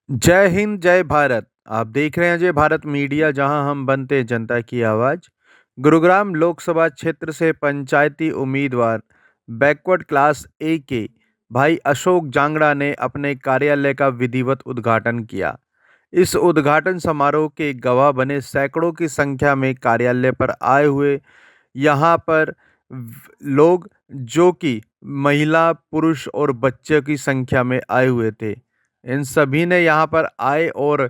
जय हिंद, जय भारत। आप देख रहे हैं अजय भारत मीडिया, जहां हम बनते हैं जनता की आवाज़। गुरुग्राम लोकसभा क्षेत्र से पंचायती उम्मीदवार बैकवर्ड क्लास ए के भाई अशोक जांगड़ा ने अपने कार्यालय का विधिवत उद्घाटन किया। इस उद्घाटन समारोह के गवाह बने सैकड़ों की संख्या में कार्यालय पर आए हुए यहाँ पर लोग, जो कि महिला, पुरुष और बच्चे की संख्या में आए हुए थे। इन सभी ने यहाँ पर आए और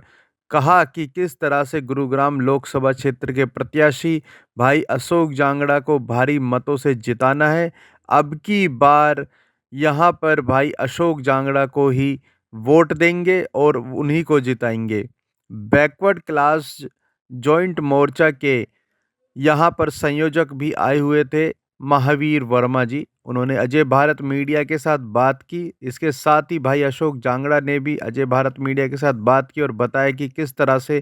कहा कि किस तरह से गुरुग्राम लोकसभा क्षेत्र के प्रत्याशी भाई अशोक जांगड़ा को भारी मतों से जिताना है। अब की बार यहाँ पर भाई अशोक जांगड़ा को ही वोट देंगे और उन्हीं को जिताएंगे। बैकवर्ड क्लास जॉइंट मोर्चा के यहाँ पर संयोजक भी आए हुए थे, महावीर वर्मा जी। उन्होंने अजय भारत मीडिया के साथ बात की। इसके साथ ही भाई अशोक जांगड़ा ने भी अजय भारत मीडिया के साथ बात की और बताया कि किस तरह से,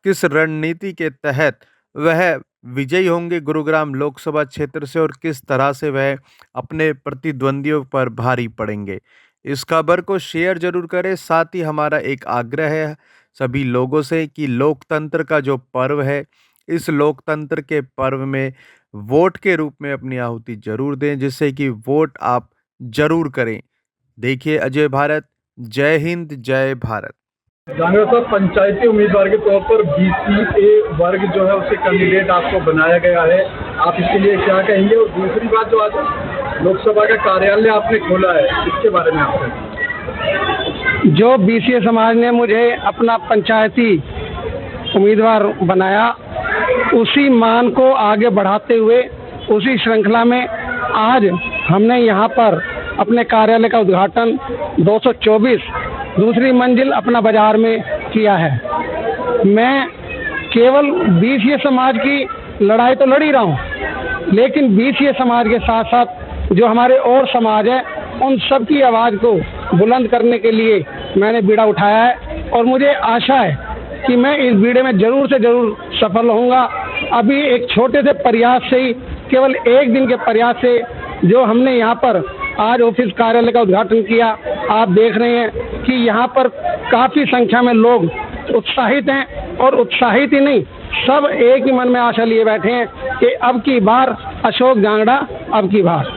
किस रणनीति के तहत वह विजयी होंगे गुरुग्राम लोकसभा क्षेत्र से और किस तरह से वह अपने प्रतिद्वंदियों पर भारी पड़ेंगे। इस खबर को शेयर जरूर करें। साथ ही हमारा एक आग्रह है सभी लोगों से कि लोकतंत्र का जो पर्व है, इस लोकतंत्र के पर्व में वोट के रूप में अपनी आहुति जरूर दें, जिससे कि वोट आप जरूर करें। देखिए अजय भारत। जय हिंद, जय भारत। जांगड़ा साहब, पंचायती उम्मीदवार के तौर पर बीसीए वर्ग जो है उसके कैंडिडेट आपको बनाया गया है, आप इसके लिए क्या कहेंगे? और दूसरी बात, जो आज लोकसभा का कार्यालय आपने खोला है, इसके बारे में आप कहें। जो बीसीए समाज ने मुझे अपना पंचायती उम्मीदवार बनाया, उसी मान को आगे बढ़ाते हुए उसी श्रृंखला में आज हमने यहाँ पर अपने कार्यालय का उद्घाटन 224 दूसरी मंजिल अपना बाजार में किया है। मैं केवल बीसीए समाज की लड़ाई तो लड़ ही रहा हूँ, लेकिन बीसीए समाज के साथ साथ जो हमारे और समाज है, उन सब की आवाज़ को बुलंद करने के लिए मैंने बीड़ा उठाया है और मुझे आशा है कि मैं इस बीड़े में ज़रूर से ज़रूर सफल होऊंगा। अभी एक छोटे से प्रयास से ही, केवल एक दिन के प्रयास से, जो हमने यहाँ पर आज ऑफिस कार्यालय का उद्घाटन किया, आप देख रहे हैं कि यहाँ पर काफ़ी संख्या में लोग उत्साहित हैं। और उत्साहित ही नहीं, सब एक ही मन में आशा लिए बैठे हैं कि अब की बार अशोक जांगड़ा, अब की बार।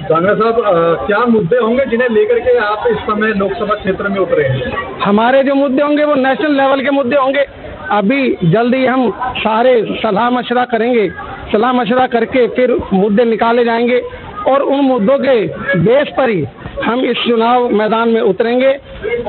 जांगड़ा साहब, क्या मुद्दे होंगे जिन्हें लेकर के आप इस समय लोकसभा क्षेत्र में उतरे हैं? हमारे जो मुद्दे होंगे वो नेशनल लेवल के मुद्दे होंगे। अभी जल्दी हम सारे सलाह मशवरा करेंगे, सलाह मशवरा करके फिर मुद्दे निकाले जाएंगे और उन मुद्दों के बेस पर ही हम इस चुनाव मैदान में उतरेंगे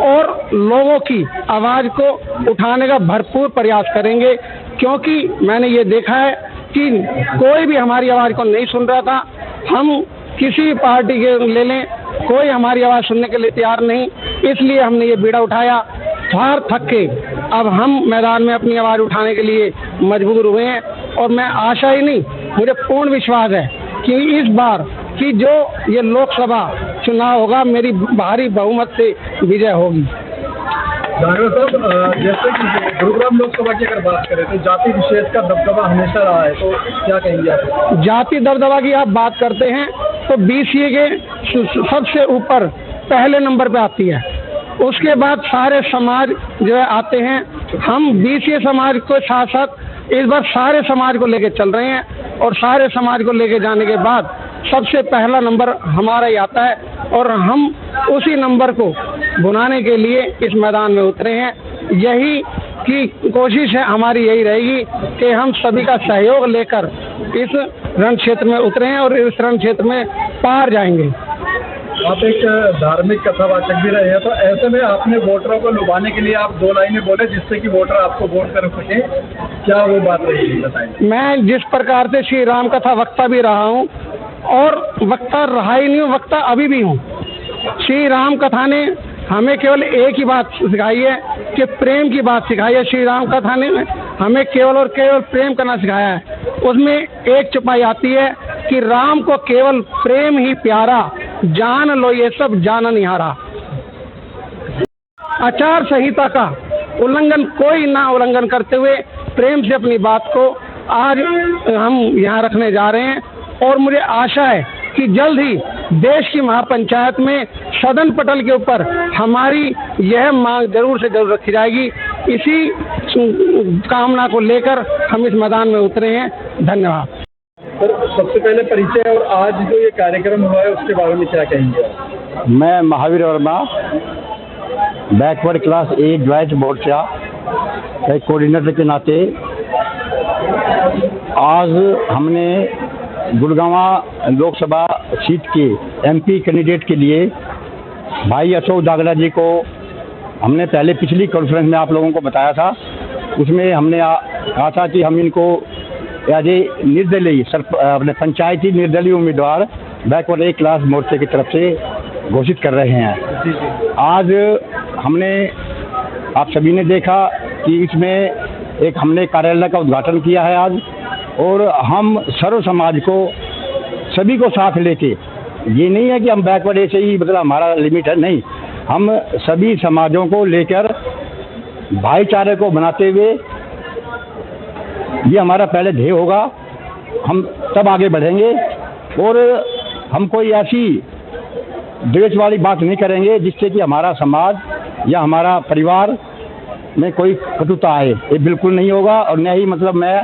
और लोगों की आवाज़ को उठाने का भरपूर प्रयास करेंगे। क्योंकि मैंने ये देखा है कि कोई भी हमारी आवाज़ को नहीं सुन रहा था। हम किसी भी पार्टी के ले लें, कोई हमारी आवाज़ सुनने के लिए तैयार नहीं। इसलिए हमने ये बीड़ा उठाया, हार थक के अब हम मैदान में अपनी आवाज़ उठाने के लिए मजबूर हुए हैं। और मैं आशा ही नहीं, मुझे पूर्ण विश्वास है कि इस बार की जो ये लोकसभा चुनाव होगा, मेरी भारी बहुमत से विजय होगी। जांगड़ा साहब, जैसे कि गुरुग्राम लोकसभा की अगर बात करें तो जाति विशेष का दबदबा हमेशा रहा है, तो क्या कहेंगे आप? जाति दबदबा की आप बात करते हैं तो बीसीए के सबसे ऊपर पहले नंबर पे आती है। उसके बाद सारे समाज जो है आते हैं। हम बीसीए समाज को साथ साथ इस बार सारे समाज को लेके चल रहे हैं और सारे समाज को लेके जाने के बाद सबसे पहला नंबर हमारा ही आता है और हम उसी नंबर को बुनाने के लिए इस मैदान में उतरे हैं। यही की कोशिश है हमारी, यही रहेगी कि हम सभी का सहयोग लेकर इस रण क्षेत्र में उतरे हैं और इस रण क्षेत्र में पार जाएंगे। आप एक धार्मिक कथावाचक भी रहे हैं, तो ऐसे में आपने वोटरों को लुभाने के लिए आप 2 लाइनें बोले जिससे कि वोटर आपको वोट कर सके, क्या वो बात रही, बताएं। मैं जिस प्रकार से श्री राम कथा वक्ता भी रहा हूँ और वक्ता रहा ही नहीं हूँ, वक्ता अभी भी हूँ। श्री राम कथा ने हमें केवल एक ही बात सिखाई है कि प्रेम की बात सिखाई है। श्री राम कथा ने हमें केवल और केवल प्रेम करना सिखाया है। उसमें एक चौपाई आती है कि राम को केवल प्रेम ही प्यारा, जान लो ये सब जाना निहारा। आचार संहिता का उल्लंघन कोई ना उल्लंघन करते हुए प्रेम से अपनी बात को आज हम यहाँ रखने जा रहे हैं और मुझे आशा है कि जल्द ही देश की महापंचायत में सदन पटल के ऊपर हमारी यह मांग जरूर से जरूर रखी जाएगी। इसी कामना को लेकर हम इस मैदान में उतरे हैं। धन्यवाद। सर, सबसे पहले परिचय और आज जो ये कार्यक्रम हुआ है उसके बारे में क्या कहेंगे? मैं Mahavir Verma, backward class a graduate Morcha एक कोऑर्डिनेटर के नाते आज हमने गुड़गांव लोकसभा सीट के एमपी कैंडिडेट के लिए भाई अशोक जागड़ा जी को हमने पहले पिछली कॉन्फ्रेंस में आप लोगों को बताया था। उसमें हमने कहा था कि हम इनको एज ए निर्दलीय अपने पंचायती निर्दलीय उम्मीदवार बैकवर्ड ए क्लास मोर्चे की तरफ से घोषित कर रहे हैं। आज हमने आप सभी ने देखा कि इसमें एक हमने कार्यालय का उद्घाटन किया है आज, और हम सर्व समाज को सभी को साथ लेके, ये नहीं है कि हम बैकवर्ड ऐसे ही मतलब हमारा लिमिट है, नहीं, हम सभी समाजों को लेकर भाईचारे को बनाते हुए ये हमारा पहले ध्येय होगा। हम तब आगे बढ़ेंगे और हम कोई ऐसी द्वेष वाली बात नहीं करेंगे जिससे कि हमारा समाज या हमारा परिवार में कोई कटुता आए, ये बिल्कुल नहीं होगा। और न ही मतलब मैं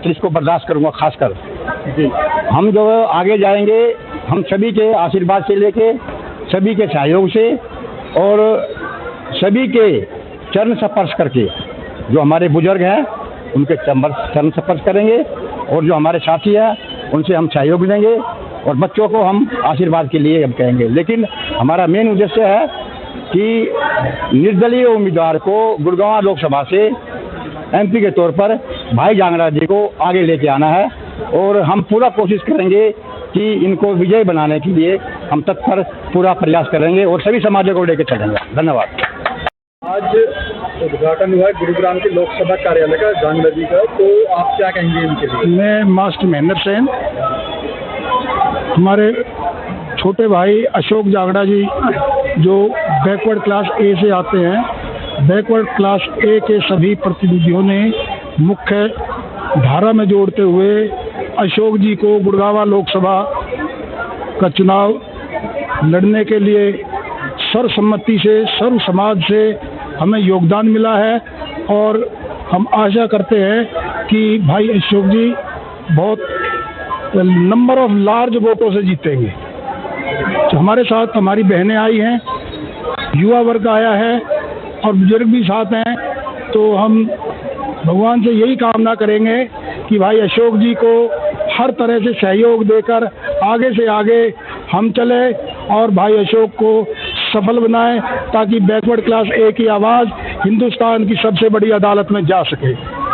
इसको बर्दाश्त करूंगा। खासकर हम जो आगे जाएंगे, हम सभी के आशीर्वाद से लेके, सभी के सहयोग से और सभी के चरण स्पर्श करके, जो हमारे बुजुर्ग हैं उनके चरण स्पर्श करेंगे, और जो हमारे साथी हैं उनसे हम सहयोग लेंगे, और बच्चों को हम आशीर्वाद के लिए हम कहेंगे। लेकिन हमारा मेन उद्देश्य है कि निर्दलीय उम्मीदवार को गुड़गांव लोकसभा से एमपी के तौर पर भाई जांगड़ा जी को आगे लेके आना है, और हम पूरा कोशिश करेंगे कि इनको विजय बनाने के लिए हम तत्पर पूरा प्रयास करेंगे और सभी समाजों को लेकर चलेंगे। धन्यवाद। आज उद्घाटन हुआ है गुरुग्राम के लोकसभा कार्यालय का जांगड़ा जी का, तो आप क्या कहेंगे इनके लिए? मैं मास्टर महेंद्र सेन, हमारे छोटे भाई अशोक जागड़ा जी जो बैकवर्ड क्लास ए से आते हैं, बैकवर्ड क्लास ए के सभी प्रतिनिधियों ने मुख्य धारा में जोड़ते हुए अशोक जी को गुड़गांव लोकसभा का चुनाव लड़ने के लिए सर्वसम्मति से, सर्व समाज से हमें योगदान मिला है, और हम आशा करते हैं कि भाई अशोक जी बहुत नंबर ऑफ लार्ज वोटों से जीतेंगे। तो हमारे साथ हमारी बहनें आई हैं, युवा वर्ग आया है और बुजुर्ग भी साथ हैं। तो हम भगवान से यही कामना करेंगे कि भाई अशोक जी को हर तरह से सहयोग देकर आगे से आगे हम चले और भाई अशोक को सफल बनाएं, ताकि बैकवर्ड क्लास ए की आवाज़ हिंदुस्तान की सबसे बड़ी अदालत में जा सके।